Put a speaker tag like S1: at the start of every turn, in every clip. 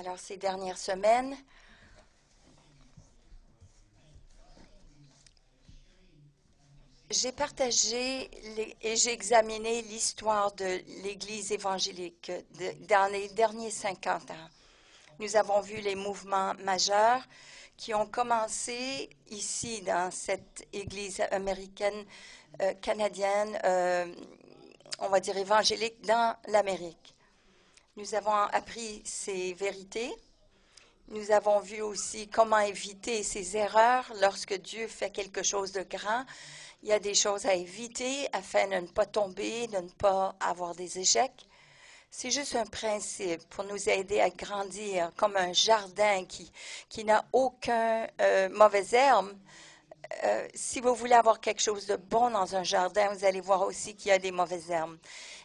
S1: Alors, ces dernières semaines, j'ai partagé et j'ai examiné l'histoire de l'Église évangélique dans les derniers 50 ans. Nous avons vu les mouvements majeurs qui ont commencé ici dans cette Église américaine, canadienne, on va dire évangélique dans l'Amérique. Nous avons appris ces vérités. Nous avons vu aussi comment éviter ces erreurs lorsque Dieu fait quelque chose de grand. Il y a des choses à éviter afin de ne pas tomber, de ne pas avoir des échecs. C'est juste un principe pour nous aider à grandir comme un jardin qui n'a aucun mauvais herbe. Si vous voulez avoir quelque chose de bon dans un jardin, vous allez voir aussi qu'il y a des mauvaises herbes.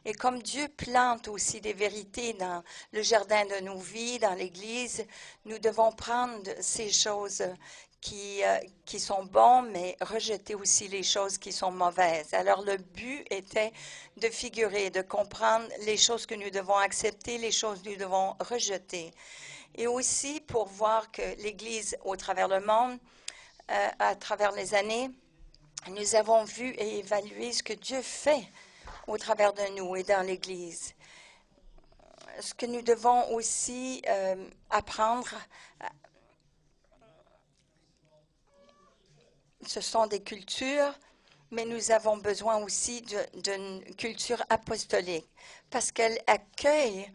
S1: Et comme Dieu plante aussi des vérités dans le jardin de nos vies, dans l'Église, nous devons prendre ces choses qui sont bonnes, mais rejeter aussi les choses qui sont mauvaises. Alors le but était de figurer, de comprendre les choses que nous devons accepter, les choses que nous devons rejeter. Et aussi pour voir que l'Église au travers le monde, à travers les années, nous avons vu et évalué ce que Dieu fait au travers de nous et dans l'Église. Ce que nous devons aussi apprendre, ce sont des cultures, mais nous avons besoin aussi d'une culture apostolique parce qu'elle accueille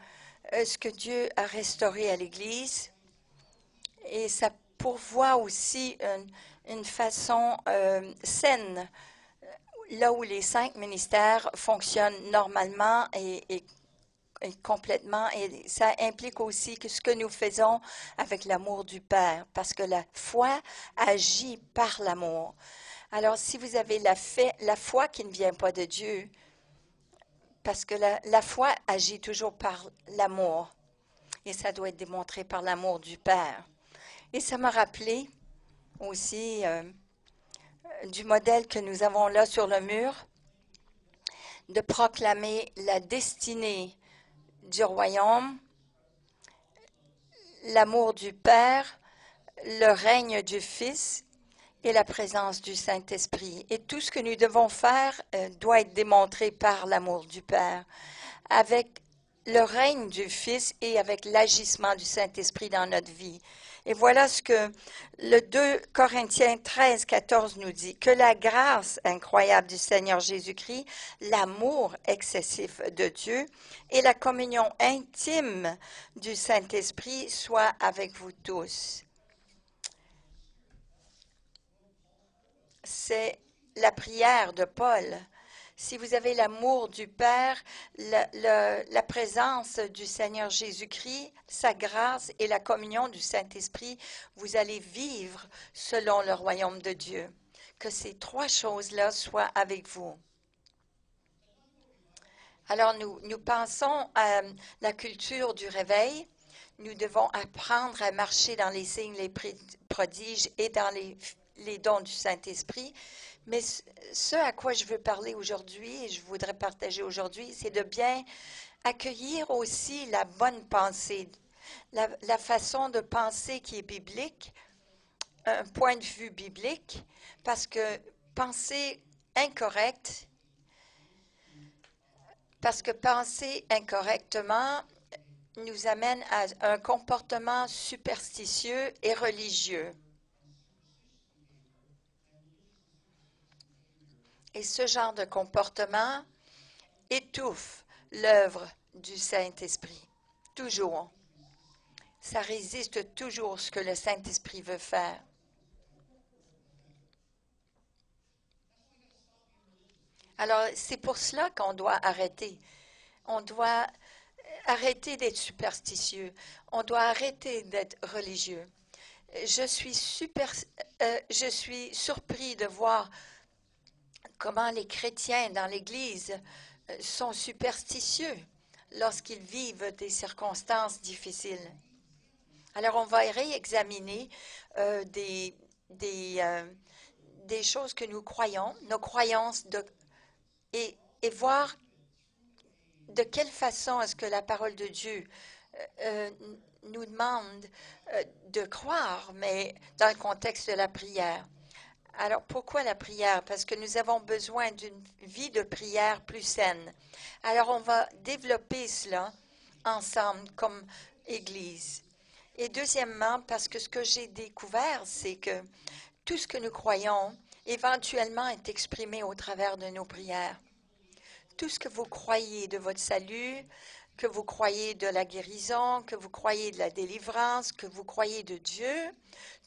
S1: ce que Dieu a restauré à l'Église et ça pourvoit aussi une façon saine, là où les 5 ministères fonctionnent normalement et complètement. Et ça implique aussi que ce que nous faisons avec l'amour du Père, parce que la foi agit par l'amour. Alors, si vous avez la foi qui ne vient pas de Dieu, parce que la foi agit toujours par l'amour, et ça doit être démontré par l'amour du Père. Et ça m'a rappelé aussi du modèle que nous avons là sur le mur, de proclamer la destinée du royaume, l'amour du Père, le règne du Fils et la présence du Saint-Esprit. Et tout ce que nous devons faire doit être démontré par l'amour du Père, avec le règne du Fils et avec l'agissement du Saint-Esprit dans notre vie. Et voilà ce que le 2 Corinthiens 13, 14 nous dit, que la grâce incroyable du Seigneur Jésus-Christ, l'amour excessif de Dieu et la communion intime du Saint-Esprit soient avec vous tous. C'est la prière de Paul. Si vous avez l'amour du Père, la présence du Seigneur Jésus-Christ, sa grâce et la communion du Saint-Esprit, vous allez vivre selon le royaume de Dieu. Que ces 3 choses-là soient avec vous. Alors, nous pensons à la culture du réveil. Nous devons apprendre à marcher dans les signes, les prodiges et dans les dons du Saint-Esprit. Mais ce à quoi je veux parler aujourd'hui et je voudrais partager aujourd'hui, c'est de bien accueillir aussi la bonne pensée, la façon de penser qui est biblique, un point de vue biblique, parce que penser incorrect, incorrectement nous amène à un comportement superstitieux et religieux. Et ce genre de comportement étouffe l'œuvre du Saint-Esprit. Toujours. Ça résiste toujours à ce que le Saint-Esprit veut faire. Alors, c'est pour cela qu'on doit arrêter. On doit arrêter d'être superstitieux. On doit arrêter d'être religieux. Je suis surpris de voir comment les chrétiens dans l'Église sont superstitieux lorsqu'ils vivent des circonstances difficiles. Alors, on va réexaminer des choses que nous croyons, nos croyances, et voir de quelle façon est-ce que la parole de Dieu euh, nous demande de croire, mais dans le contexte de la prière. Alors, pourquoi la prière? Parce que nous avons besoin d'une vie de prière plus saine. Alors, on va développer cela ensemble comme Église. Et deuxièmement, parce que ce que j'ai découvert, c'est que tout ce que nous croyons, éventuellement, est exprimé au travers de nos prières. Tout ce que vous croyez de votre salut, que vous croyez de la guérison, que vous croyez de la délivrance, que vous croyez de Dieu,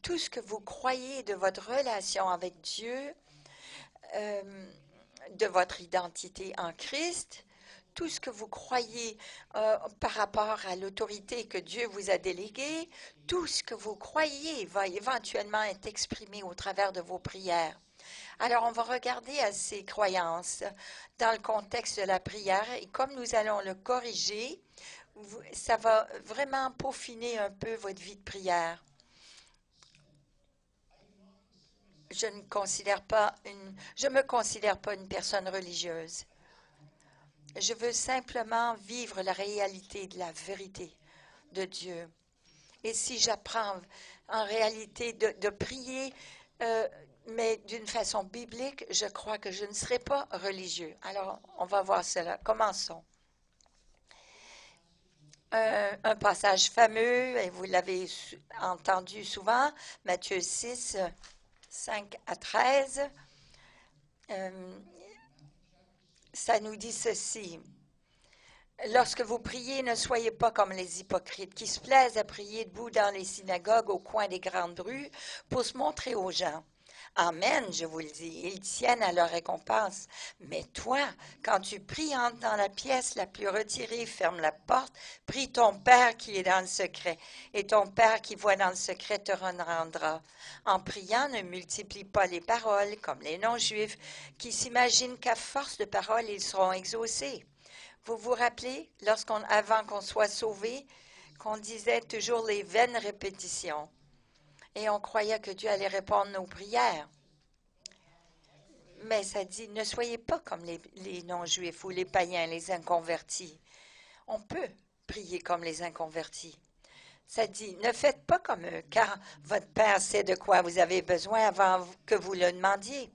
S1: tout ce que vous croyez de votre relation avec Dieu, euh, de votre identité en Christ, tout ce que vous croyez par rapport à l'autorité que Dieu vous a déléguée, tout ce que vous croyez va éventuellement être exprimé au travers de vos prières. Alors, on va regarder à ces croyances dans le contexte de la prière et comme nous allons le corriger, ça va vraiment peaufiner un peu votre vie de prière. Je me considère pas une personne religieuse. Je veux simplement vivre la réalité de la vérité de Dieu. Et si j'apprends en réalité de prier, mais d'une façon biblique, je crois que je ne serai pas religieux. Alors, on va voir cela. Commençons. Un passage fameux, et vous l'avez entendu souvent, Matthieu 6, 5 à 13. Ça nous dit ceci. Lorsque vous priez, ne soyez pas comme les hypocrites qui se plaisent à prier debout dans les synagogues au coin des grandes rues pour se montrer aux gens. Amen, je vous le dis, ils tiennent à leur récompense. Mais toi, quand tu pries, entre dans la pièce la plus retirée, ferme la porte, prie ton Père qui est dans le secret, et ton Père qui voit dans le secret te rendra. En priant, ne multiplie pas les paroles comme les non-juifs qui s'imaginent qu'à force de paroles, ils seront exaucés. Vous vous rappelez, avant qu'on soit sauvé, qu'on disait toujours les vaines répétitions. Et on croyait que Dieu allait répondre nos prières. Mais ça dit, ne soyez pas comme les non-juifs ou les païens, les inconvertis. On peut prier comme les inconvertis. Ça dit, ne faites pas comme eux, car votre Père sait de quoi vous avez besoin avant que vous le demandiez.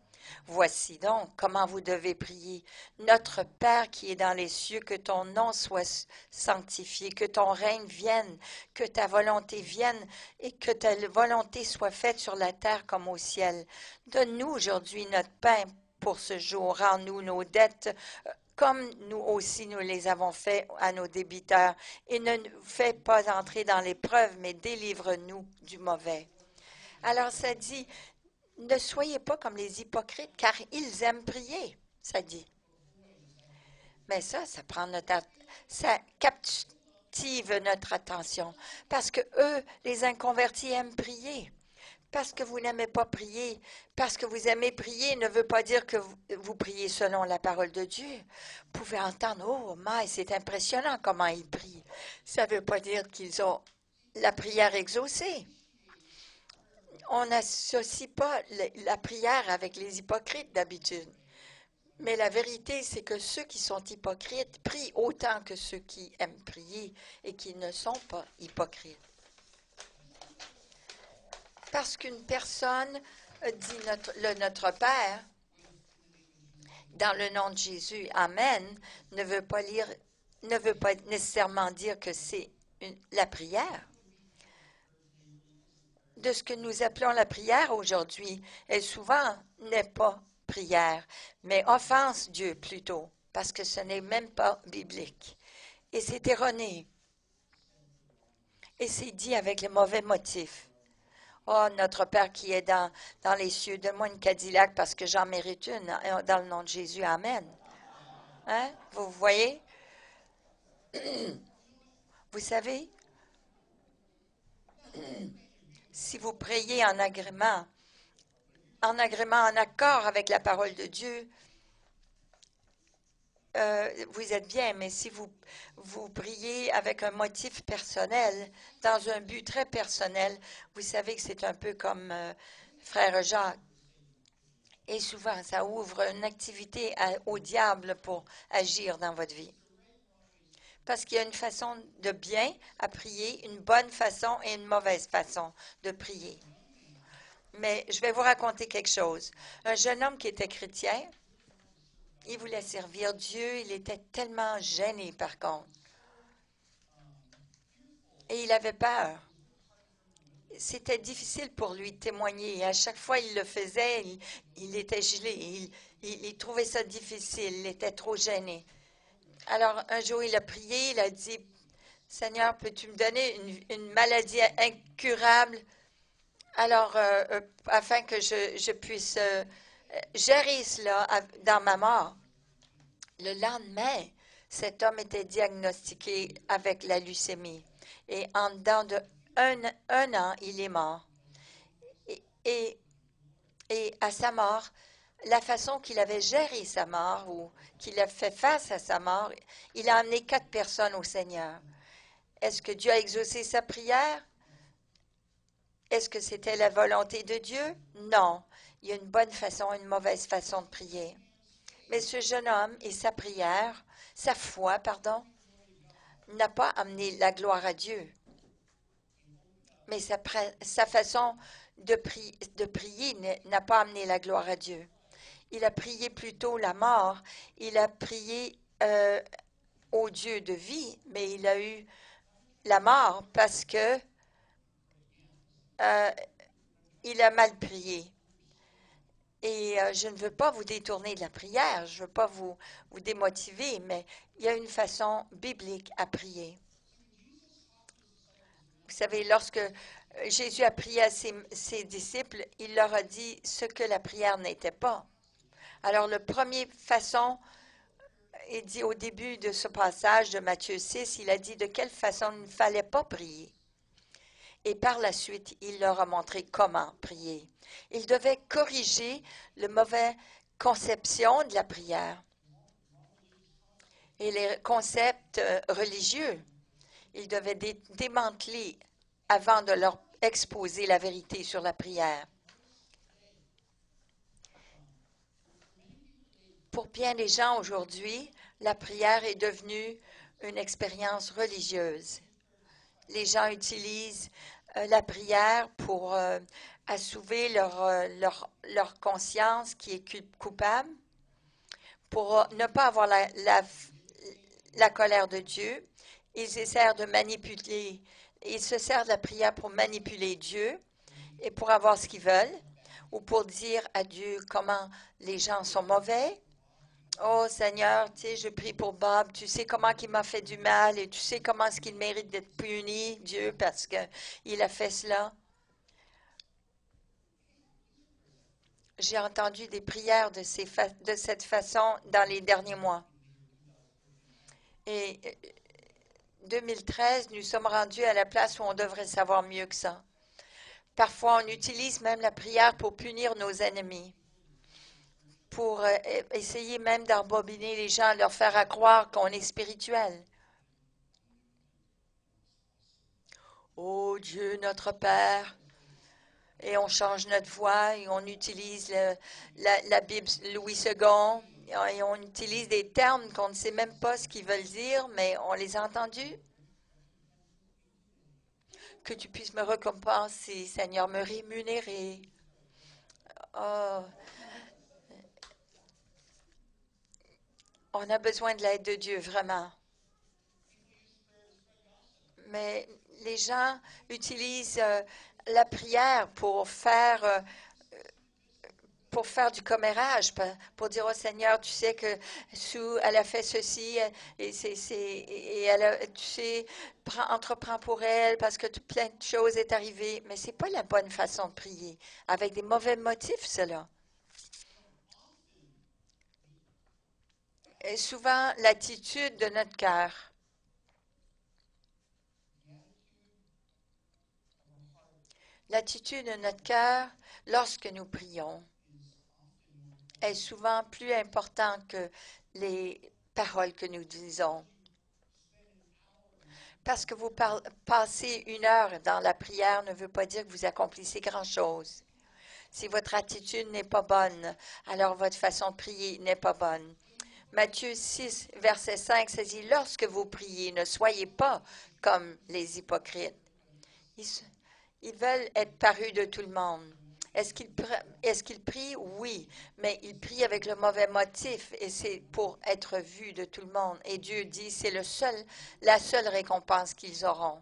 S1: Voici donc comment vous devez prier. Notre Père qui est dans les cieux, que ton nom soit sanctifié, que ton règne vienne, que ta volonté vienne et que ta volonté soit faite sur la terre comme au ciel. Donne-nous aujourd'hui notre pain pour ce jour. Rends-nous nos dettes comme nous aussi nous les avons fait à nos débiteurs. Et ne nous fais pas entrer dans l'épreuve, mais délivre-nous du mauvais. Alors ça dit, ne soyez pas comme les hypocrites, car ils aiment prier, ça dit. Mais ça prend ça captive notre attention, parce que eux, les inconvertis, aiment prier. Parce que vous n'aimez pas prier, parce que vous aimez prier ne veut pas dire que vous priez selon la parole de Dieu. Vous pouvez entendre, oh, mais c'est impressionnant comment ils prient. Ça ne veut pas dire qu'ils ont la prière exaucée. On n'associe pas la prière avec les hypocrites d'habitude. Mais la vérité, c'est que ceux qui sont hypocrites prient autant que ceux qui aiment prier et qui ne sont pas hypocrites. Parce qu'une personne dit notre Père, dans le nom de Jésus, Amen, ne veut pas nécessairement dire que c'est la prière. De ce que nous appelons la prière aujourd'hui, elle souvent n'est pas prière, mais offense Dieu plutôt, parce que ce n'est même pas biblique. Et c'est erroné. Et c'est dit avec les mauvais motifs. Oh, notre Père qui est dans les cieux, donne-moi une Cadillac parce que j'en mérite une, dans le nom de Jésus. Amen. Hein? Vous voyez? Vous savez, si vous priez en agrément, en accord avec la parole de Dieu, vous êtes bien, mais si vous priez avec un motif personnel, dans un but très personnel, vous savez que c'est un peu comme Frère Jacques. Et souvent, ça ouvre une activité au diable pour agir dans votre vie. Parce qu'il y a une façon de bien à prier, une bonne façon et une mauvaise façon de prier. Mais je vais vous raconter quelque chose. Un jeune homme qui était chrétien, il voulait servir Dieu, il était tellement gêné par contre. Et il avait peur. C'était difficile pour lui de témoigner. Et à chaque fois il le faisait, il était gelé. Il trouvait ça difficile, il était trop gêné. Alors un jour il a prié, il a dit, Seigneur, peux-tu me donner une maladie incurable alors afin que je puisse gérer cela dans ma mort. Le lendemain, cet homme était diagnostiqué avec la leucémie. Et en dedans de un an, il est mort. Et, et, et à sa mort, la façon qu'il avait géré sa mort ou qu'il a fait face à sa mort, il a amené 4 personnes au Seigneur. Est-ce que Dieu a exaucé sa prière? Est-ce que c'était la volonté de Dieu? Non. Il y a une bonne façon, une mauvaise façon de prier. Mais ce jeune homme et sa prière, sa foi, pardon, n'a pas amené la gloire à Dieu. Mais sa façon de prier n'a pas amené la gloire à Dieu. Il a prié plutôt la mort. Il a prié au Dieu de vie, mais il a eu la mort parce que il a mal prié. Et je ne veux pas vous détourner de la prière, je ne veux pas vous démotiver, mais il y a une façon biblique à prier. Vous savez, lorsque Jésus a prié à ses disciples, il leur a dit ce que la prière n'était pas. Alors, la première façon, il dit au début de ce passage de Matthieu 6, il a dit de quelle façon il ne fallait pas prier. Et par la suite, il leur a montré comment prier. Il devait corriger la mauvaise conception de la prière et les concepts religieux. Il devait démanteler avant de leur exposer la vérité sur la prière. Pour bien des gens aujourd'hui, la prière est devenue une expérience religieuse. Les gens utilisent la prière pour assouvir leur conscience qui est coupable, pour ne pas avoir la colère de Dieu. Ils essaient de manipuler, ils se servent de la prière pour manipuler Dieu et pour avoir ce qu'ils veulent, ou pour dire à Dieu comment les gens sont mauvais. Oh Seigneur, tu sais, je prie pour Bob, tu sais comment il m'a fait du mal et tu sais comment est-ce qu'il mérite d'être puni, Dieu, parce qu'il a fait cela. J'ai entendu des prières de cette façon dans les derniers mois. Et 2013, nous sommes rendus à la place où on devrait savoir mieux que ça. Parfois, on utilise même la prière pour punir nos ennemis, pour essayer même d'embobiner les gens, leur faire croire qu'on est spirituel. Ô Dieu, notre Père, et on change notre voix et on utilise la Bible Louis II et on utilise des termes qu'on ne sait même pas ce qu'ils veulent dire, mais on les a entendus. Que tu puisses me récompenser, Seigneur, me rémunérer. Oh, on a besoin de l'aide de Dieu, vraiment. Mais les gens utilisent la prière pour faire du commérage, pour dire au Seigneur, tu sais que Sue, elle a fait ceci, et elle a, tu sais, entreprends pour elle parce que plein de choses est arrivé. Mais c'est pas la bonne façon de prier, avec des mauvais motifs, cela. Et souvent, l'attitude de notre cœur. L'attitude de notre cœur lorsque nous prions est souvent plus importante que les paroles que nous disons. Parce que vous passez 1 heure dans la prière ne veut pas dire que vous accomplissez grand-chose. Si votre attitude n'est pas bonne, alors votre façon de prier n'est pas bonne. Matthieu 6, verset 5, ça dit, lorsque vous priez, ne soyez pas comme les hypocrites. Ils veulent être parus de tout le monde. Est-ce qu'ils prient? Oui, mais ils prient avec le mauvais motif et c'est pour être vus de tout le monde. Et Dieu dit, c'est la seule récompense qu'ils auront,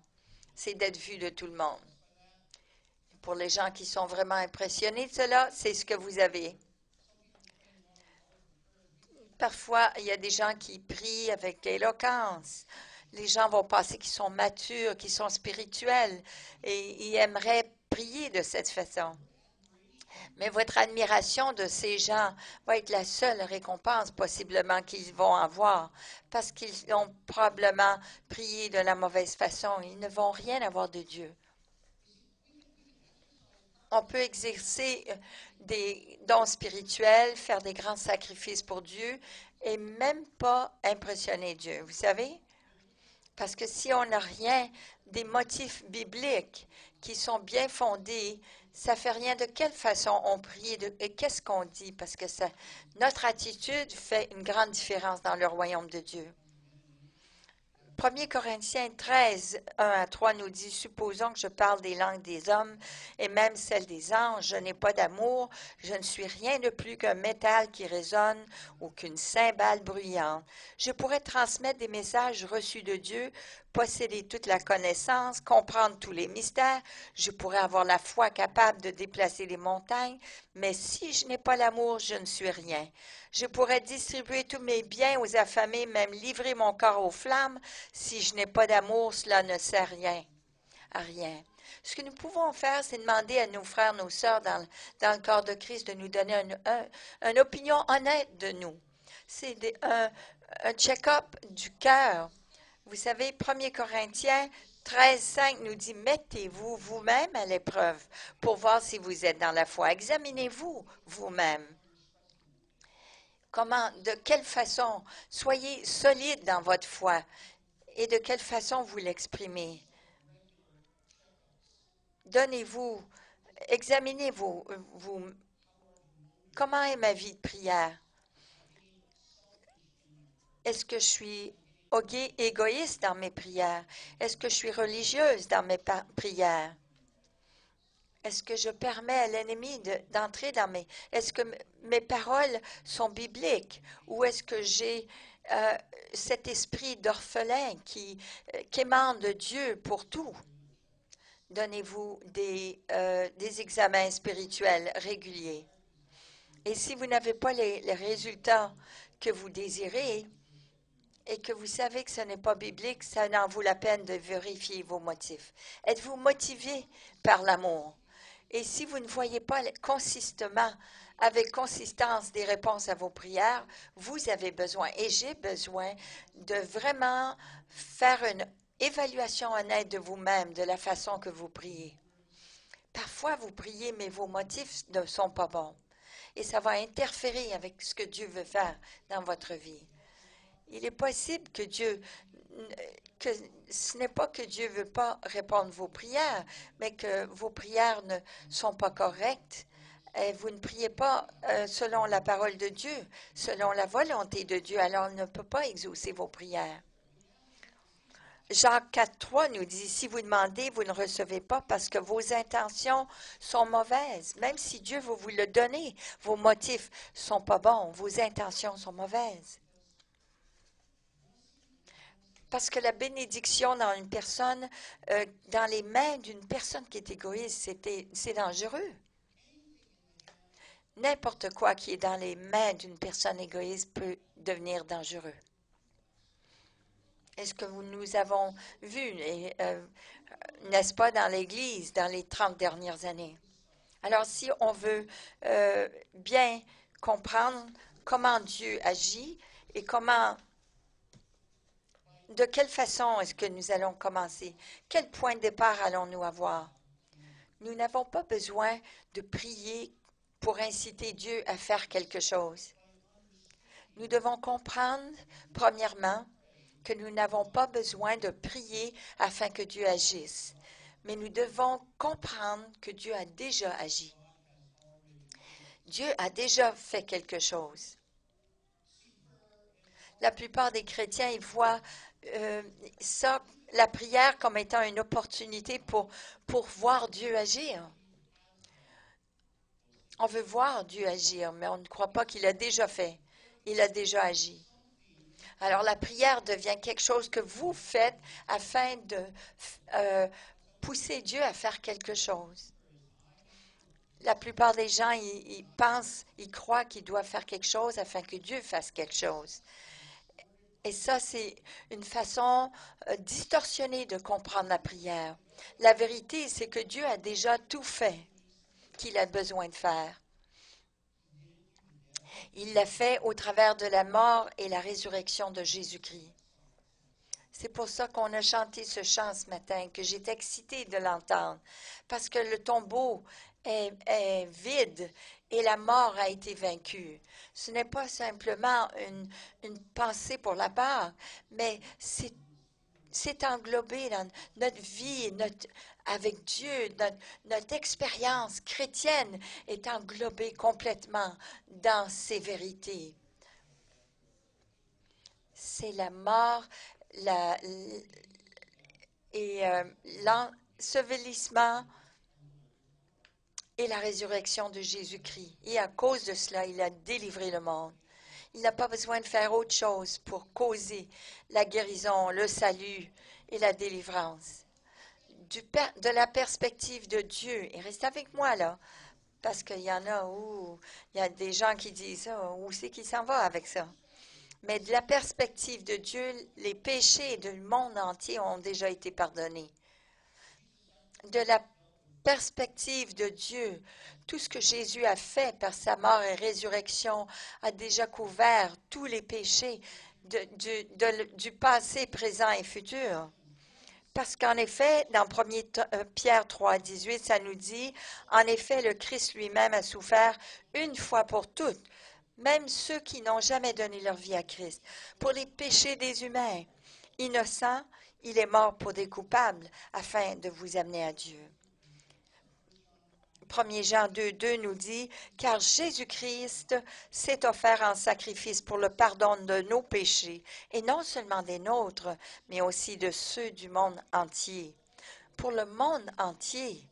S1: c'est d'être vus de tout le monde. Pour les gens qui sont vraiment impressionnés de cela, c'est ce que vous avez. Parfois, il y a des gens qui prient avec l'éloquence. Les gens vont penser qu'ils sont matures, qu'ils sont spirituels et ils aimeraient prier de cette façon. Mais votre admiration de ces gens va être la seule récompense possiblement qu'ils vont avoir parce qu'ils ont probablement prié de la mauvaise façon. Ils ne vont rien avoir de Dieu. On peut exercer des dons spirituels, faire des grands sacrifices pour Dieu et même pas impressionner Dieu, vous savez? Parce que si on n'a rien, des motifs bibliques qui sont bien fondés, ça fait rien de quelle façon on prie et qu'est-ce qu'on dit, parce que notre attitude fait une grande différence dans le royaume de Dieu. 1 Corinthiens 13, 1 à 3 nous dit, supposons que je parle des langues des hommes et même celles des anges, je n'ai pas d'amour, je ne suis rien de plus qu'un métal qui résonne ou qu'une cymbale bruyante. Je pourrais transmettre des messages reçus de Dieu, posséder toute la connaissance, comprendre tous les mystères, je pourrais avoir la foi capable de déplacer les montagnes, mais si je n'ai pas l'amour, je ne suis rien. Je pourrais distribuer tous mes biens aux affamés, même livrer mon corps aux flammes. Si je n'ai pas d'amour, cela ne sert à rien. Ce que nous pouvons faire, c'est demander à nos frères, nos sœurs dans le corps de Christ de nous donner une opinion honnête de nous. C'est un check-up du cœur. Vous savez, 1 Corinthiens 13, 5 nous dit, mettez-vous vous-même à l'épreuve pour voir si vous êtes dans la foi. Examinez-vous vous-même. Comment, de quelle façon, soyez solide dans votre foi et de quelle façon vous l'exprimez. Donnez-vous, examinez-vous, comment est ma vie de prière? Est-ce que je suis égoïste dans mes prières? Est-ce que je suis religieuse dans mes prières? Est-ce que je permets à l'ennemi d'entrer dans mes... Est-ce que mes paroles sont bibliques ou est-ce que j'ai cet esprit d'orphelin qui émane de Dieu pour tout? Donnez-vous des examens spirituels réguliers. Et si vous n'avez pas les résultats que vous désirez et que vous savez que ce n'est pas biblique, ça n'en vaut la peine de vérifier vos motifs. Êtes-vous motivé par l'amour? Et si vous ne voyez pas consistamment, avec consistance, des réponses à vos prières, vous avez besoin, et j'ai besoin, de vraiment faire une évaluation honnête de vous-même, de la façon que vous priez. Parfois, vous priez, mais vos motifs ne sont pas bons. Et ça va interférer avec ce que Dieu veut faire dans votre vie. Il est possible que ce n'est pas que Dieu ne veut pas répondre vos prières, mais que vos prières ne sont pas correctes. Et vous ne priez pas selon la parole de Dieu, selon la volonté de Dieu, alors il ne peut pas exaucer vos prières. Jacques 4,3 nous dit, si vous demandez, vous ne recevez pas parce que vos intentions sont mauvaises. Même si Dieu veut vous le donner, vos motifs ne sont pas bons, vos intentions sont mauvaises. Parce que la bénédiction dans une personne, dans les mains d'une personne qui est égoïste, c'est dangereux. N'importe quoi qui est dans les mains d'une personne égoïste peut devenir dangereux. Est-ce que nous avons vu, n'est-ce pas, dans l'Église, dans les 30 dernières années? Alors, si on veut bien comprendre comment Dieu agit et de quelle façon est-ce que nous allons commencer? Quel point de départ allons-nous avoir? Nous n'avons pas besoin de prier pour inciter Dieu à faire quelque chose. Nous devons comprendre, premièrement, que nous n'avons pas besoin de prier afin que Dieu agisse. Mais nous devons comprendre que Dieu a déjà agi. Dieu a déjà fait quelque chose. La plupart des chrétiens, ils voient ça, la prière, comme étant une opportunité pour voir Dieu agir. On veut voir Dieu agir, mais on ne croit pas qu'il a déjà fait. Il a déjà agi. Alors la prière devient quelque chose que vous faites afin de euh, pousser Dieu à faire quelque chose. La plupart des gens, ils pensent, ils croient qu'ils doivent faire quelque chose afin que Dieu fasse quelque chose. Et ça, c'est une façon distorsionnée de comprendre la prière. La vérité, c'est que Dieu a déjà tout fait qu'il a besoin de faire. Il l'a fait au travers de la mort et la résurrection de Jésus-Christ. C'est pour ça qu'on a chanté ce chant ce matin, que j'étais excitée de l'entendre, parce que le tombeau est vide et la mort a été vaincue. Ce n'est pas simplement une pensée pour la part, mais c'est englobé dans notre vie, avec Dieu, notre expérience chrétienne est englobée complètement dans ces vérités. C'est la mort, la, et l'ensevelissement et la résurrection de Jésus-Christ. Et à cause de cela, il a délivré le monde. Il n'a pas besoin de faire autre chose pour causer la guérison, le salut et la délivrance. De la perspective de Dieu, et reste avec moi là, parce qu'il y en a où il y a des gens qui disent où c'est qu'il s'en va avec ça. Mais de la perspective de Dieu, les péchés du monde entier ont déjà été pardonnés. De la perspective de Dieu, tout ce que Jésus a fait par sa mort et résurrection a déjà couvert tous les péchés du passé, présent et futur. Parce qu'en effet, dans 1 Pierre 3, 18, ça nous dit, en effet, le Christ lui-même a souffert une fois pour toutes, même ceux qui n'ont jamais donné leur vie à Christ, pour les péchés des humains. Innocent, il est mort pour des coupables, afin de vous amener à Dieu. 1 Jean 2, 2 nous dit, car Jésus-Christ s'est offert en sacrifice pour le pardon de nos péchés, et non seulement des nôtres, mais aussi de ceux du monde entier. Pour le monde entier,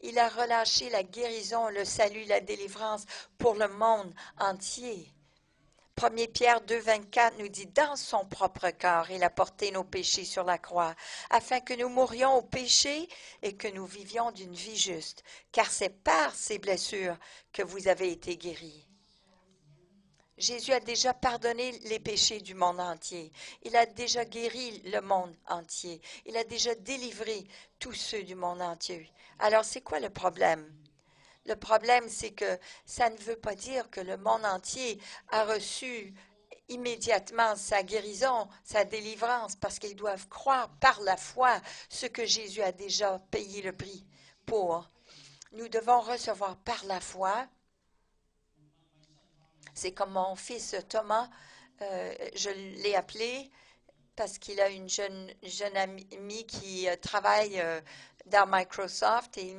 S1: il a relâché la guérison, le salut, la délivrance pour le monde entier. 1 Pierre 2, 24 nous dit, dans son propre corps, il a porté nos péchés sur la croix, afin que nous mourions au péché et que nous vivions d'une vie juste, car c'est par ces blessures que vous avez été guéris. Jésus a déjà pardonné les péchés du monde entier. Il a déjà guéri le monde entier. Il a déjà délivré tous ceux du monde entier. Alors, c'est quoi le problème? Le problème, c'est que ça ne veut pas dire que le monde entier a reçu immédiatement sa guérison, sa délivrance, parce qu'ils doivent croire par la foi ce que Jésus a déjà payé le prix pour. Nous devons recevoir par la foi. C'est comme mon fils Thomas, je l'ai appelé parce qu'il a une jeune amie qui travaille dans Microsoft et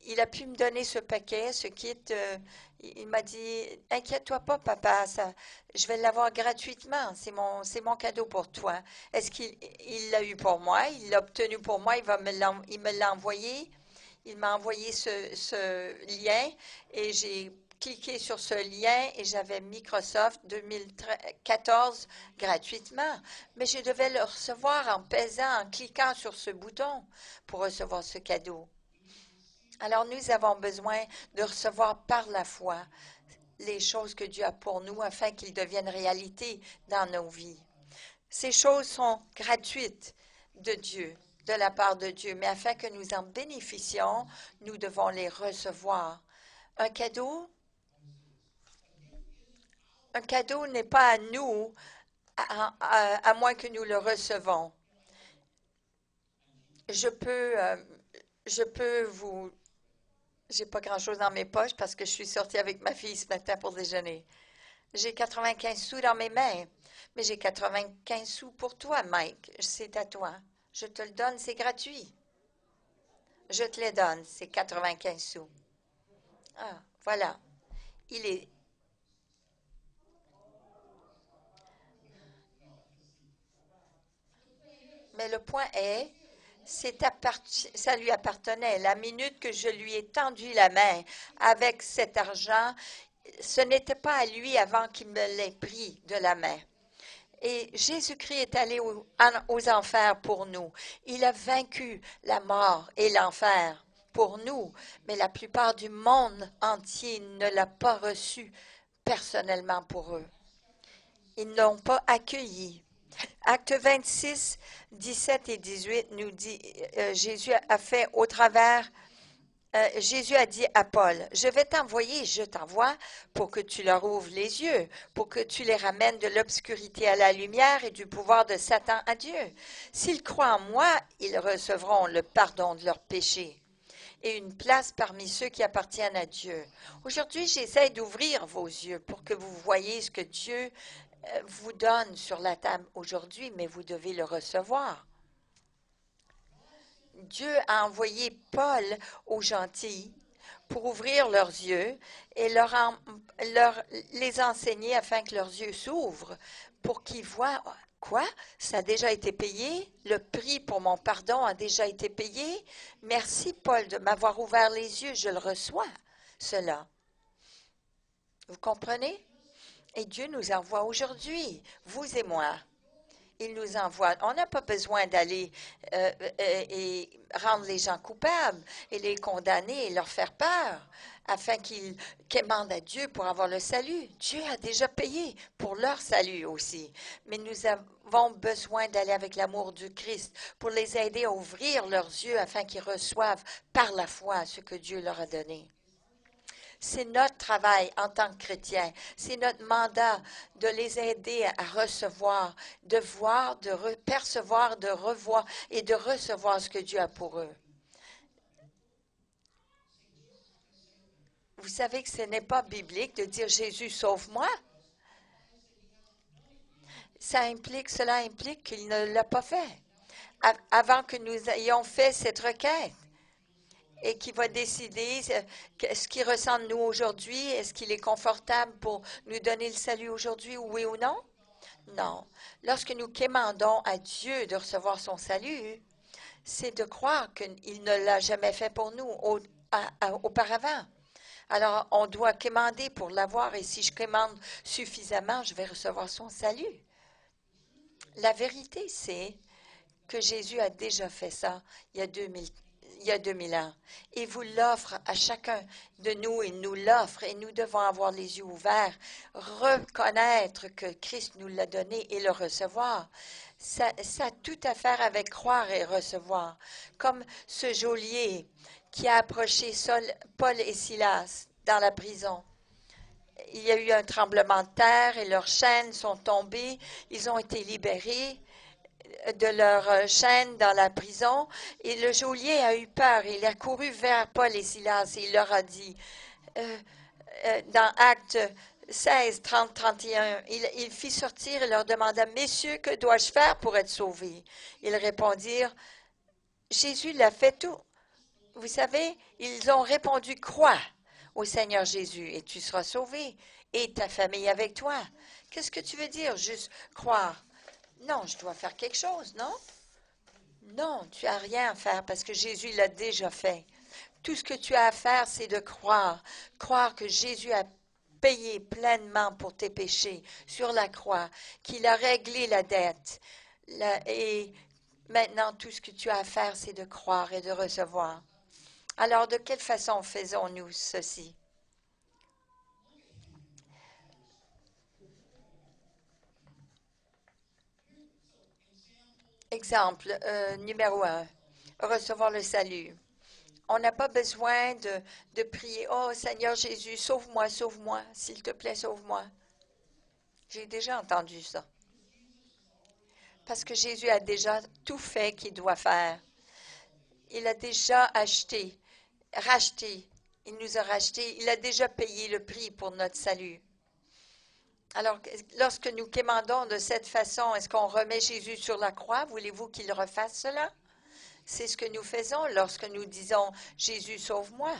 S1: il a pu me donner ce paquet, ce kit. Il m'a dit, inquiète-toi pas, papa, je vais l'avoir gratuitement. C'est mon cadeau pour toi. Est-ce qu'il l'a eu pour moi? Il l'a obtenu pour moi. Il me l'a envoyé. Il m'a envoyé ce lien et j'ai cliqué sur ce lien et j'avais Microsoft 2014 gratuitement. Mais je devais le recevoir en pesant, en cliquant sur ce bouton pour recevoir ce cadeau. Alors nous avons besoin de recevoir par la foi les choses que Dieu a pour nous afin qu'ils deviennent réalité dans nos vies. Ces choses sont gratuites de Dieu, de la part de Dieu, mais afin que nous en bénéficions, nous devons les recevoir. Un cadeau n'est pas à nous, à moins que nous le recevons. Je peux vous... J'ai pas grand-chose dans mes poches parce que je suis sortie avec ma fille ce matin pour déjeuner. J'ai 95 sous dans mes mains, mais j'ai 95 sous pour toi, Mike. C'est à toi. Je te le donne, c'est gratuit. Je te les donne, c'est 95 sous. Voilà. Il est Mais le point est, ça lui appartenait. La minute que je lui ai tendu la main avec cet argent, ce n'était pas à lui avant qu'il me l'ait pris de la main. Et Jésus-Christ est allé aux enfers pour nous. Il a vaincu la mort et l'enfer pour nous, mais la plupart du monde entier ne l'a pas reçu personnellement pour eux. Ils ne l'ont pas accueilli. Acte 26, 17 et 18 nous dit, Jésus a fait au travers, Jésus a dit à Paul, je vais t'envoyer, je t'envoie pour que tu leur ouvres les yeux, pour que tu les ramènes de l'obscurité à la lumière et du pouvoir de Satan à Dieu. S'ils croient en moi, ils recevront le pardon de leurs péchés et une place parmi ceux qui appartiennent à Dieu. Aujourd'hui, j'essaie d'ouvrir vos yeux pour que vous voyez ce que Dieu vous donne sur la table aujourd'hui, mais vous devez le recevoir. Dieu a envoyé Paul aux gentils pour ouvrir leurs yeux et les enseigner afin que leurs yeux s'ouvrent pour qu'ils voient quoi? Ça a déjà été payé? Le prix pour mon pardon a déjà été payé? Merci Paul de m'avoir ouvert les yeux, je le reçois, cela. Vous comprenez? Et Dieu nous envoie aujourd'hui, vous et moi. Il nous envoie. On n'a pas besoin d'aller et rendre les gens coupables et les condamner et leur faire peur afin qu'ils quémandent à Dieu pour avoir le salut. Dieu a déjà payé pour leur salut aussi. Mais nous avons besoin d'aller avec l'amour du Christ pour les aider à ouvrir leurs yeux afin qu'ils reçoivent par la foi ce que Dieu leur a donné. C'est notre travail en tant que chrétiens. C'est notre mandat de les aider à recevoir, de voir, de percevoir, de revoir et de recevoir ce que Dieu a pour eux. Vous savez que ce n'est pas biblique de dire Jésus, sauve-moi. Cela implique qu'il ne l'a pas fait. Avant que nous ayons fait cette requête. Et qui va décider ce qu'il ressent de nous aujourd'hui. Est-ce qu'il est confortable pour nous donner le salut aujourd'hui, oui ou non? Non. Lorsque nous quémandons à Dieu de recevoir son salut, c'est de croire qu'il ne l'a jamais fait pour nous auparavant. Alors, on doit quémander pour l'avoir, et si je quémande suffisamment, je vais recevoir son salut. La vérité, c'est que Jésus a déjà fait ça il y a 2000 ans. Il vous l'offre à chacun de nous, il nous l'offre et nous devons avoir les yeux ouverts, reconnaître que Christ nous l'a donné et le recevoir. Ça a tout à faire avec croire et recevoir. Comme ce geôlier qui a approché Paul et Silas dans la prison. Il y a eu un tremblement de terre et leurs chaînes sont tombées. Ils ont été libérés de leur chaîne dans la prison, et le geôlier a eu peur. Il a couru vers Paul et Silas et il leur a dit, dans Actes 16, 30, 31, il fit sortir et leur demanda, « Messieurs, que dois-je faire pour être sauvé? » Ils répondirent, « Jésus l'a fait tout. » Vous savez, ils ont répondu, « Crois au Seigneur Jésus et tu seras sauvé, et ta famille avec toi. » Qu'est-ce que tu veux dire, juste croire? Non, je dois faire quelque chose, non? Non, tu n'as rien à faire parce que Jésus l'a déjà fait. Tout ce que tu as à faire, c'est de croire. Croire que Jésus a payé pleinement pour tes péchés sur la croix, qu'il a réglé la dette. Et maintenant, tout ce que tu as à faire, c'est de croire et de recevoir. Alors, de quelle façon faisons-nous ceci? Exemple numéro 1, recevoir le salut. On n'a pas besoin de prier, « Oh Seigneur Jésus, sauve-moi, sauve-moi, s'il te plaît, sauve-moi. » J'ai déjà entendu ça. Parce que Jésus a déjà tout fait qu'il doit faire. Il a déjà racheté. Il nous a racheté. Il a déjà payé le prix pour notre salut. Alors, lorsque nous quémandons de cette façon, est-ce qu'on remet Jésus sur la croix? Voulez-vous qu'il refasse cela? C'est ce que nous faisons lorsque nous disons « Jésus, sauve-moi ».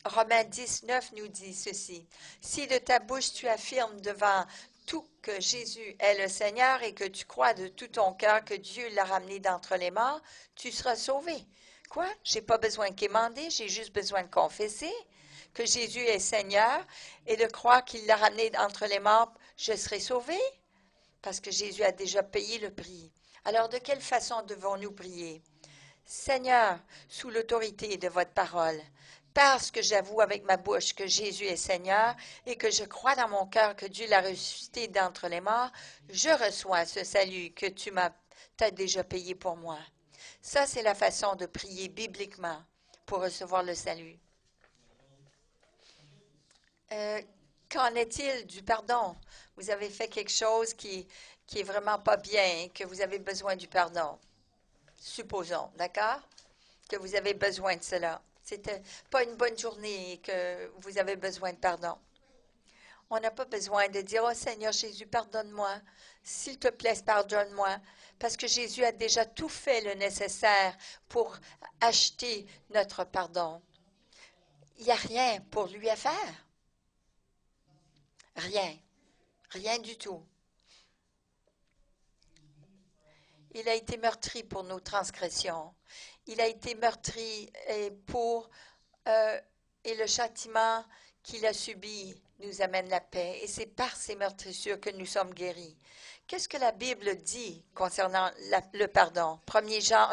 S1: Romains 19 nous dit ceci. Si de ta bouche tu affirmes devant tout que Jésus est le Seigneur et que tu crois de tout ton cœur que Dieu l'a ramené d'entre les morts, tu seras sauvé. Quoi? J'ai pas besoin de quémander, j'ai juste besoin de confesser que Jésus est Seigneur et de croire qu'il l'a ramené d'entre les morts, je serai sauvé parce que Jésus a déjà payé le prix. Alors, de quelle façon devons-nous prier? Seigneur, sous l'autorité de votre parole, parce que j'avoue avec ma bouche que Jésus est Seigneur et que je crois dans mon cœur que Dieu l'a ressuscité d'entre les morts, je reçois ce salut que tu t'as déjà payé pour moi. Ça, c'est la façon de prier bibliquement pour recevoir le salut. Qu'en est-il du pardon? Vous avez fait quelque chose qui est vraiment pas bien, que vous avez besoin du pardon. Supposons, d'accord? Que vous avez besoin de cela. C'était pas une bonne journée et que vous avez besoin de pardon. On n'a pas besoin de dire, oh Seigneur Jésus, pardonne-moi. S'il te plaît, pardonne-moi. Parce que Jésus a déjà tout fait le nécessaire pour acheter notre pardon. Il n'y a rien pour lui à faire. Rien. Rien du tout. Il a été meurtri pour nos transgressions. Il a été meurtri et le châtiment qu'il a subi nous amène la paix. Et c'est par ces meurtrissures que nous sommes guéris. Qu'est-ce que la Bible dit concernant le pardon? 1 Jean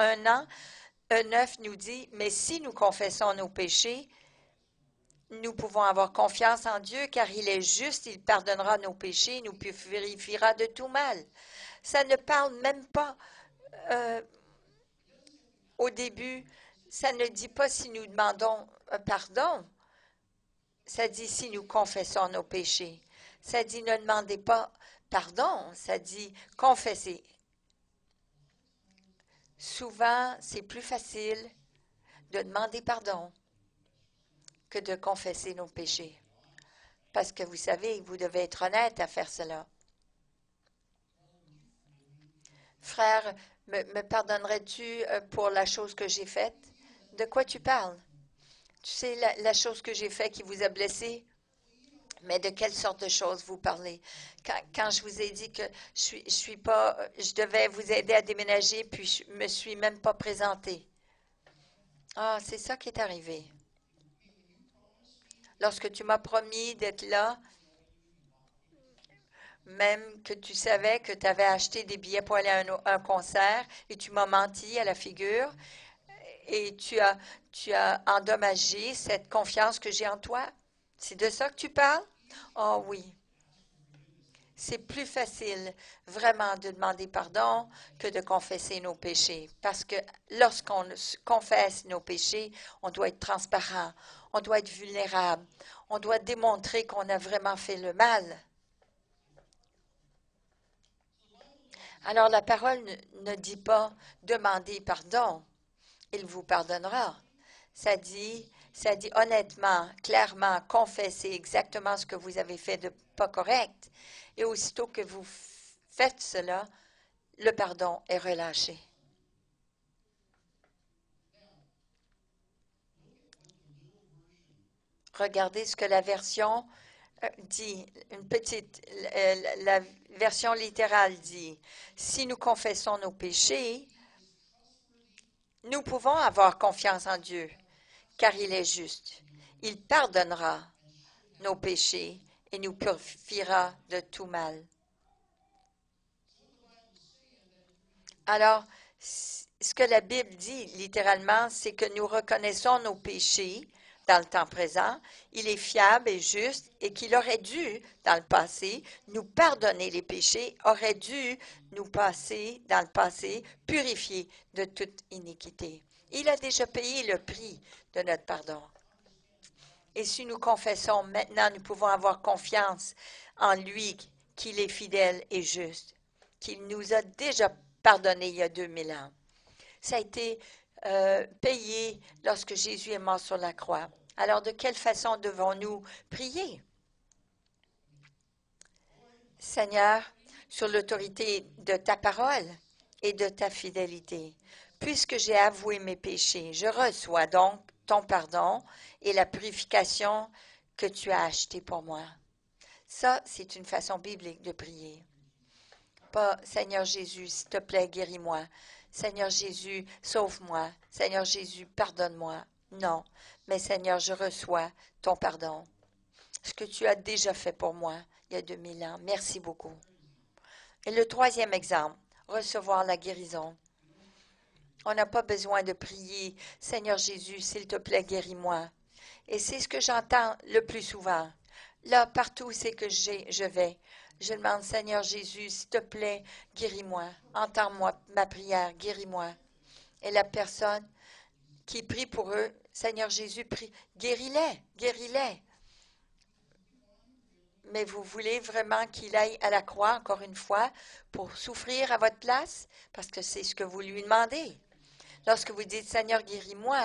S1: 1:9 nous dit, « Mais si nous confessons nos péchés, nous pouvons avoir confiance en Dieu, car il est juste, il pardonnera nos péchés, nous purifiera de tout mal. » Ça ne parle même pas au début, ça ne dit pas si nous demandons pardon. Ça dit si nous confessons nos péchés. Ça dit ne demandez pas pardon, ça dit confessez. Souvent, c'est plus facile de demander pardon que de confesser nos péchés. Parce que vous savez, vous devez être honnête à faire cela. Frère, me pardonnerais-tu pour la chose que j'ai faite? De quoi tu parles? Tu sais, la chose que j'ai faite qui vous a blessé? Mais de quelle sorte de choses vous parlez? Quand je vous ai dit que je devais vous aider à déménager, puis je me suis même pas présentée. Ah, c'est ça qui est arrivé. Lorsque tu m'as promis d'être là, même que tu savais que tu avais acheté des billets pour aller à un concert et tu m'as menti à la figure et tu as endommagé cette confiance que j'ai en toi. C'est de ça que tu parles? Oh oui. C'est plus facile vraiment de demander pardon que de confesser nos péchés. Parce que lorsqu'on confesse nos péchés, on doit être transparent, on doit être vulnérable, on doit démontrer qu'on a vraiment fait le mal. Alors la parole ne dit pas demandez pardon, il vous pardonnera. Ça dit honnêtement, clairement, confessez exactement ce que vous avez fait de pas correct. Et aussitôt que vous faites cela, le pardon est relâché. Regardez ce que la version dit, la version littérale dit, si nous confessons nos péchés, nous pouvons avoir confiance en Dieu, car il est juste. Il pardonnera nos péchés et nous purifiera de tout mal. Alors, ce que la Bible dit littéralement, c'est que nous reconnaissons nos péchés dans le temps présent, il est fiable et juste et qu'il aurait dû, dans le passé, nous pardonner les péchés, aurait dû nous passer, dans le passé, purifier de toute iniquité. Il a déjà payé le prix de notre pardon. Et si nous confessons maintenant, nous pouvons avoir confiance en lui, qu'il est fidèle et juste, qu'il nous a déjà pardonné il y a 2000 ans. Ça a été payé lorsque Jésus est mort sur la croix. Alors, de quelle façon devons-nous prier? Seigneur, sur l'autorité de ta parole et de ta fidélité, puisque j'ai avoué mes péchés, je reçois donc ton pardon et la purification que tu as achetée pour moi. Ça, c'est une façon biblique de prier. Pas Seigneur Jésus, s'il te plaît, guéris-moi. Seigneur Jésus, sauve-moi. Seigneur Jésus, pardonne-moi. Non, mais Seigneur, je reçois ton pardon. Ce que tu as déjà fait pour moi il y a 2000 ans. Merci beaucoup. Et le troisième exemple, recevoir la guérison. On n'a pas besoin de prier, Seigneur Jésus, s'il te plaît, guéris-moi. Et c'est ce que j'entends le plus souvent. Là, partout où c'est que je vais, je demande, Seigneur Jésus, s'il te plaît, guéris-moi. Entends-moi ma prière, guéris-moi. Et la personne qui prie pour eux, Seigneur Jésus, prie, guéris-les, guéris-les. Mais vous voulez vraiment qu'il aille à la croix, encore une fois, pour souffrir à votre place? Parce que c'est ce que vous lui demandez. Lorsque vous dites, Seigneur, guéris-moi,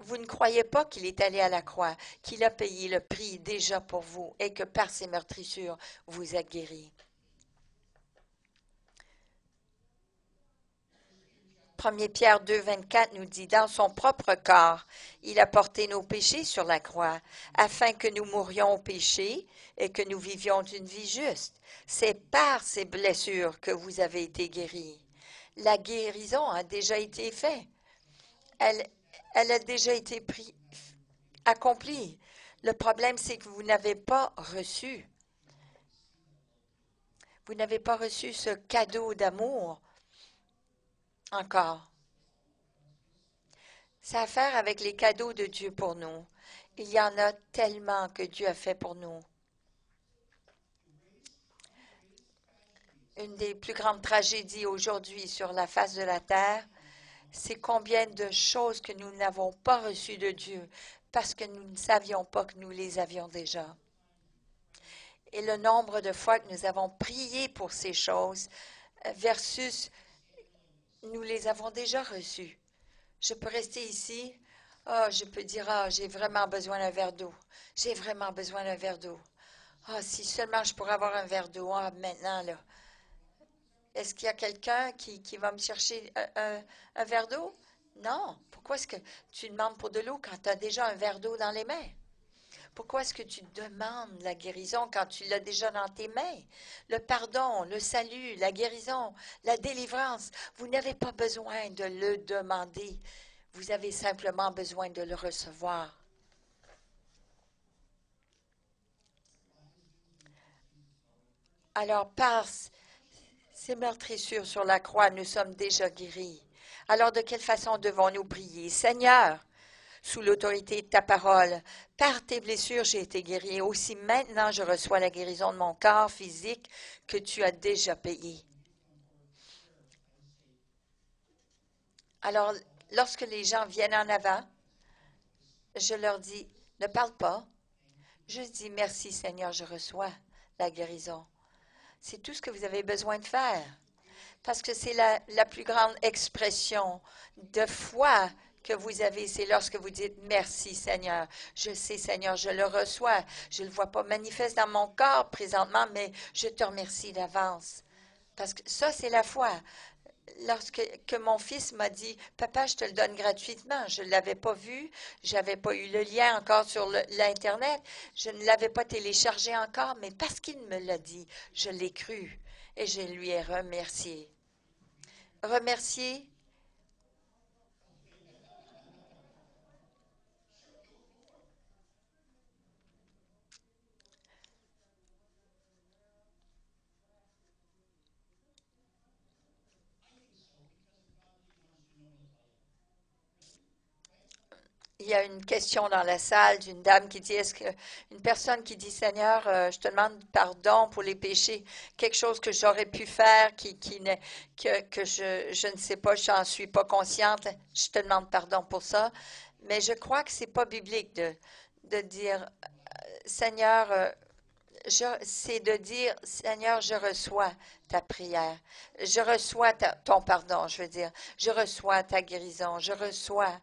S1: vous ne croyez pas qu'il est allé à la croix, qu'il a payé le prix déjà pour vous et que par ses meurtrissures, vous êtes guéris. 1 Pierre 2, 24 nous dit, dans son propre corps, il a porté nos péchés sur la croix, afin que nous mourions au péché et que nous vivions une vie juste. C'est par ces blessures que vous avez été guéris. La guérison a déjà été faite. Elle a déjà été accomplie. Le problème, c'est que vous n'avez pas reçu. Vous n'avez pas reçu ce cadeau d'amour encore. Ça a à faire avec les cadeaux de Dieu pour nous. Il y en a tellement que Dieu a fait pour nous. Une des plus grandes tragédies aujourd'hui sur la face de la terre, c'est combien de choses que nous n'avons pas reçues de Dieu parce que nous ne savions pas que nous les avions déjà. Et le nombre de fois que nous avons prié pour ces choses versus nous les avons déjà reçues. Je peux rester ici, je peux dire, j'ai vraiment besoin d'un verre d'eau. J'ai vraiment besoin d'un verre d'eau. Si seulement je pourrais avoir un verre d'eau, maintenant, là. Est-ce qu'il y a quelqu'un qui va me chercher un verre d'eau? Non. Pourquoi est-ce que tu demandes pour de l'eau quand tu as déjà un verre d'eau dans les mains? Pourquoi est-ce que tu demandes la guérison quand tu l'as déjà dans tes mains? Le pardon, le salut, la guérison, la délivrance, vous n'avez pas besoin de le demander. Vous avez simplement besoin de le recevoir. Alors, par ces meurtrissures sur la croix, nous sommes déjà guéris. Alors, de quelle façon devons-nous prier? Seigneur, sous l'autorité de ta parole, par tes blessures, j'ai été guéri. Aussi maintenant, je reçois la guérison de mon corps physique que tu as déjà payé. Alors, lorsque les gens viennent en avant, je leur dis, ne parle pas. Je dis, merci Seigneur, je reçois la guérison. C'est tout ce que vous avez besoin de faire. Parce que c'est la plus grande expression de foi que vous avez, c'est lorsque vous dites merci Seigneur. Je sais Seigneur, je le reçois. Je ne le vois pas manifeste dans mon corps présentement, mais je te remercie d'avance. Parce que ça, c'est la foi. Lorsque mon fils m'a dit, Papa, je te le donne gratuitement, je ne l'avais pas vu, je n'avais pas eu le lien encore sur l'Internet, je ne l'avais pas téléchargé encore, mais parce qu'il me l'a dit, je l'ai cru et je lui ai remercié. Remercier. Il y a une question dans la salle d'une dame qui dit, est-ce que une personne qui dit, Seigneur, je te demande pardon pour les péchés, quelque chose que j'aurais pu faire, que je ne sais pas, je n'en suis pas consciente, je te demande pardon pour ça. Mais je crois que c'est pas biblique de dire, Seigneur, c'est de dire, Seigneur, je reçois ta prière, je reçois ton pardon, je veux dire, je reçois ta guérison, je reçois.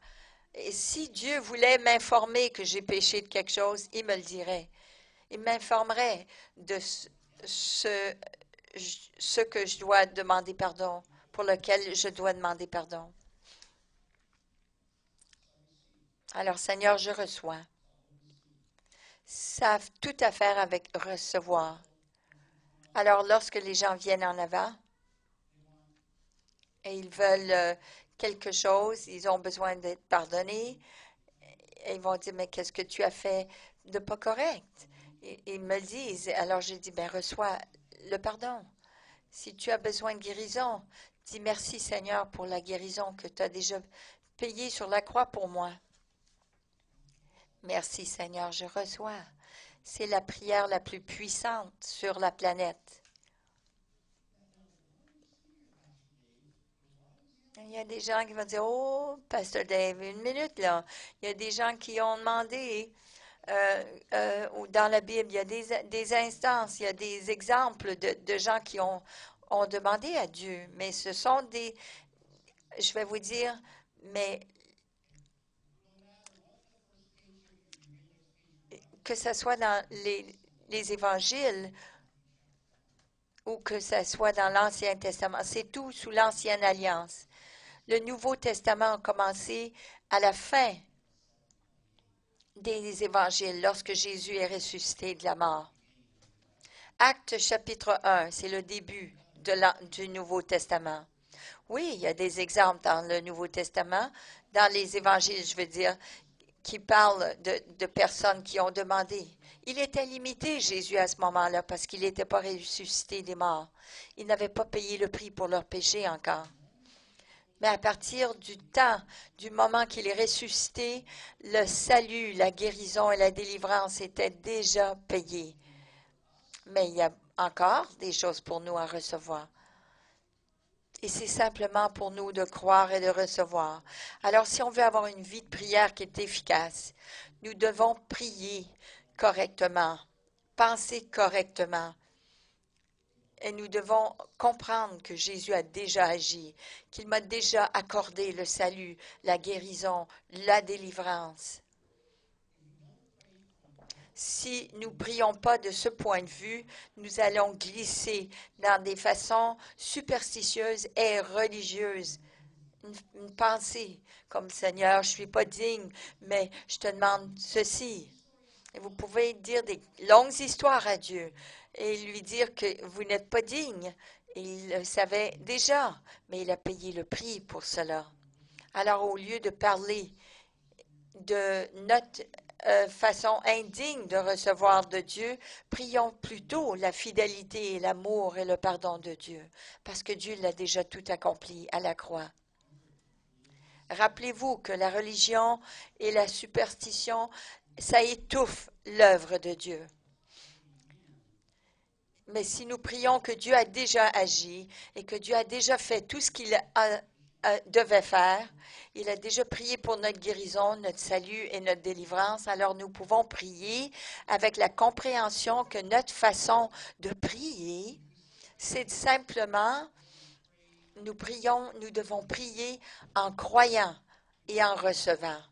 S1: Et si Dieu voulait m'informer que j'ai péché de quelque chose, il me le dirait. Il m'informerait de ce que je dois demander pardon, pour lequel je dois demander pardon. Alors, Seigneur, je reçois. Ça a tout à faire avec recevoir. Alors, lorsque les gens viennent en avant et ils veulent quelque chose, ils ont besoin d'être pardonnés, et ils vont dire, mais qu'est-ce que tu as fait de pas correct? Et ils me le disent. Alors, je dis, ben, reçois le pardon. Si tu as besoin de guérison, dis merci Seigneur pour la guérison que tu as déjà payée sur la croix pour moi. Merci Seigneur, je reçois. C'est la prière la plus puissante sur la planète. Il y a des gens qui vont dire, oh, Pasteur Dave, une minute là. Il y a des gens qui ont demandé, ou dans la Bible, il y a des instances, il y a des exemples de gens qui ont demandé à Dieu. Mais ce sont je vais vous dire, mais que ce soit dans les évangiles ou que ce soit dans l'Ancien Testament, c'est tout sous l'Ancienne Alliance. Le Nouveau Testament a commencé à la fin des évangiles, lorsque Jésus est ressuscité de la mort. Actes chapitre 1, c'est le début du Nouveau Testament. Oui, il y a des exemples dans le Nouveau Testament, dans les évangiles, je veux dire, qui parlent de personnes qui ont demandé. Il était limité, Jésus, à ce moment-là, parce qu'il n'était pas ressuscité des morts. Il n'avait pas payé le prix pour leur péché encore. Mais à partir du moment qu'il est ressuscité, le salut, la guérison et la délivrance étaient déjà payés. Mais il y a encore des choses pour nous à recevoir. Et c'est simplement pour nous de croire et de recevoir. Alors, si on veut avoir une vie de prière qui est efficace, nous devons prier correctement, penser correctement. Et nous devons comprendre que Jésus a déjà agi, qu'il m'a déjà accordé le salut, la guérison, la délivrance. Si nous ne prions pas de ce point de vue, nous allons glisser dans des façons superstitieuses et religieuses. Une pensée comme Seigneur, je ne suis pas digne, mais je te demande ceci. Et vous pouvez dire des longues histoires à Dieu et lui dire que vous n'êtes pas digne. Il le savait déjà, mais il a payé le prix pour cela. Alors, au lieu de parler de notre façon indigne de recevoir de Dieu, prions plutôt la fidélité et l'amour et le pardon de Dieu, parce que Dieu l'a déjà tout accompli à la croix. Rappelez-vous que la religion et la superstition, ça étouffe l'œuvre de Dieu. Mais si nous prions que Dieu a déjà agi et que Dieu a déjà fait tout ce qu'il devait faire, il a déjà prié pour notre guérison, notre salut et notre délivrance, alors nous pouvons prier avec la compréhension que notre façon de prier, c'est simplement, nous devons prier en croyant et en recevant.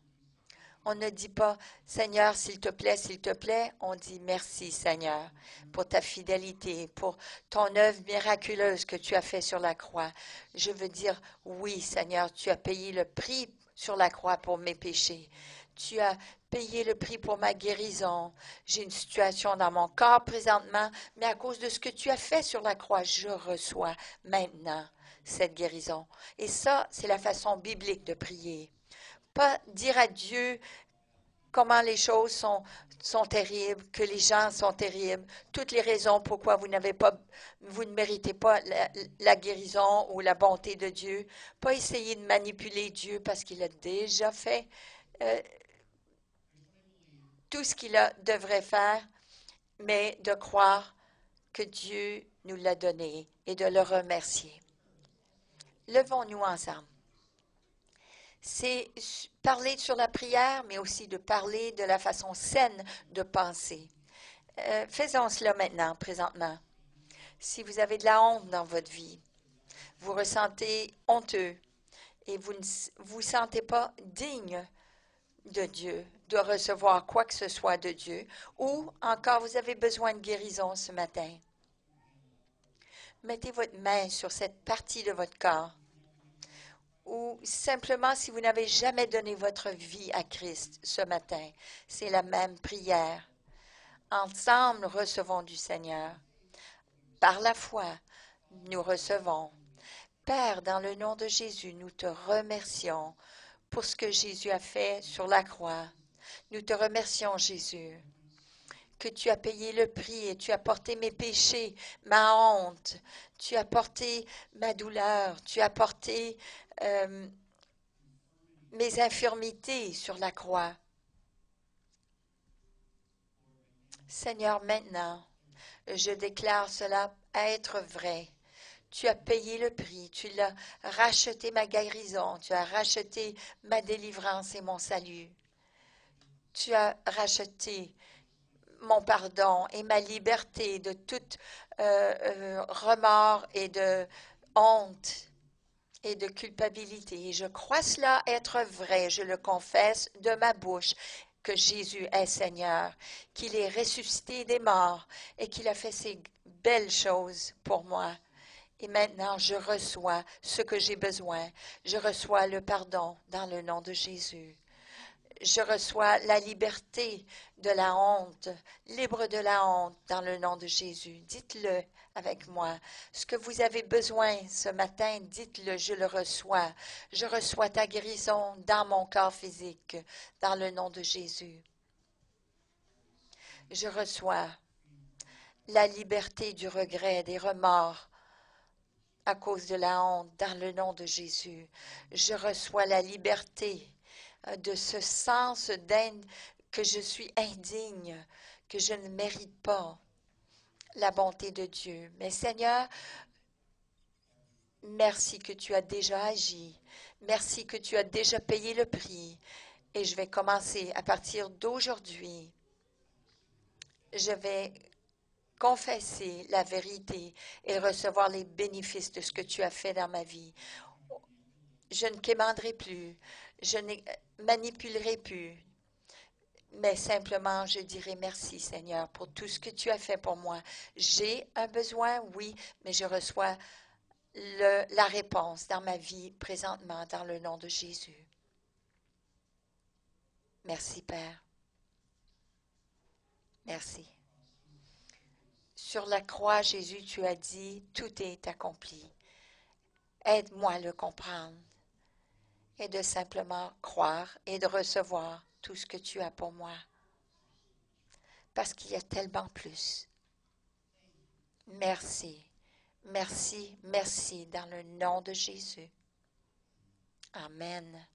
S1: On ne dit pas, Seigneur, s'il te plaît. On dit merci, Seigneur, pour ta fidélité, pour ton œuvre miraculeuse que tu as fait sur la croix. Je veux dire, oui, Seigneur, tu as payé le prix sur la croix pour mes péchés. Tu as payé le prix pour ma guérison. J'ai une situation dans mon corps présentement, mais à cause de ce que tu as fait sur la croix, je reçois maintenant cette guérison. Et ça, c'est la façon biblique de prier. Pas dire à Dieu comment les choses sont terribles, que les gens sont terribles, toutes les raisons pourquoi vous ne méritez pas la guérison ou la bonté de Dieu. Pas essayer de manipuler Dieu parce qu'il a déjà fait tout ce qu'il devrait faire, mais de croire que Dieu nous l'a donné et de le remercier. Levons-nous ensemble. C'est parler sur la prière, mais aussi de parler de la façon saine de penser. Faisons cela maintenant, présentement. Si vous avez de la honte dans votre vie, vous ressentez honteux et vous ne vous sentez pas digne de Dieu, de recevoir quoi que ce soit de Dieu, ou encore vous avez besoin de guérison ce matin, mettez votre main sur cette partie de votre corps ou simplement si vous n'avez jamais donné votre vie à Christ ce matin, c'est la même prière. Ensemble, recevons du Seigneur. Par la foi, nous recevons. Père, dans le nom de Jésus, nous te remercions pour ce que Jésus a fait sur la croix. Nous te remercions, Jésus, que tu as payé le prix et tu as porté mes péchés, ma honte, tu as porté ma douleur, tu as porté mes infirmités sur la croix. Seigneur, maintenant, je déclare cela être vrai. Tu as payé le prix, tu l'as racheté ma guérison, tu as racheté ma délivrance et mon salut. Tu as racheté mon pardon et ma liberté de tout remords et de honte et de culpabilité. Et je crois cela être vrai, je le confesse de ma bouche, que Jésus est Seigneur, qu'il est ressuscité des morts et qu'il a fait ces belles choses pour moi. Et maintenant, je reçois ce que j'ai besoin. Je reçois le pardon dans le nom de Jésus. Je reçois la liberté de la honte, libre de la honte dans le nom de Jésus. Dites-le avec moi. Ce que vous avez besoin ce matin, dites-le, je le reçois. Je reçois ta guérison dans mon corps physique, dans le nom de Jésus. Je reçois la liberté du regret, des remords à cause de la honte, dans le nom de Jésus. Je reçois la liberté de ce sens que je suis indigne, que je ne mérite pas la bonté de Dieu. Mais Seigneur, merci que tu as déjà agi. Merci que tu as déjà payé le prix. Et je vais commencer à partir d'aujourd'hui. Je vais confesser la vérité et recevoir les bénéfices de ce que tu as fait dans ma vie. Je ne quémanderai plus. Je ne manipulerai plus. Mais simplement, je dirai merci, Seigneur, pour tout ce que tu as fait pour moi. J'ai un besoin, oui, mais je reçois la réponse dans ma vie présentement, dans le nom de Jésus. Merci, Père. Merci. Sur la croix, Jésus, tu as dit, tout est accompli. Aide-moi à le comprendre et de simplement croire et de recevoir tout ce que tu as pour moi. Parce qu'il y a tellement plus. Merci, merci, merci dans le nom de Jésus. Amen.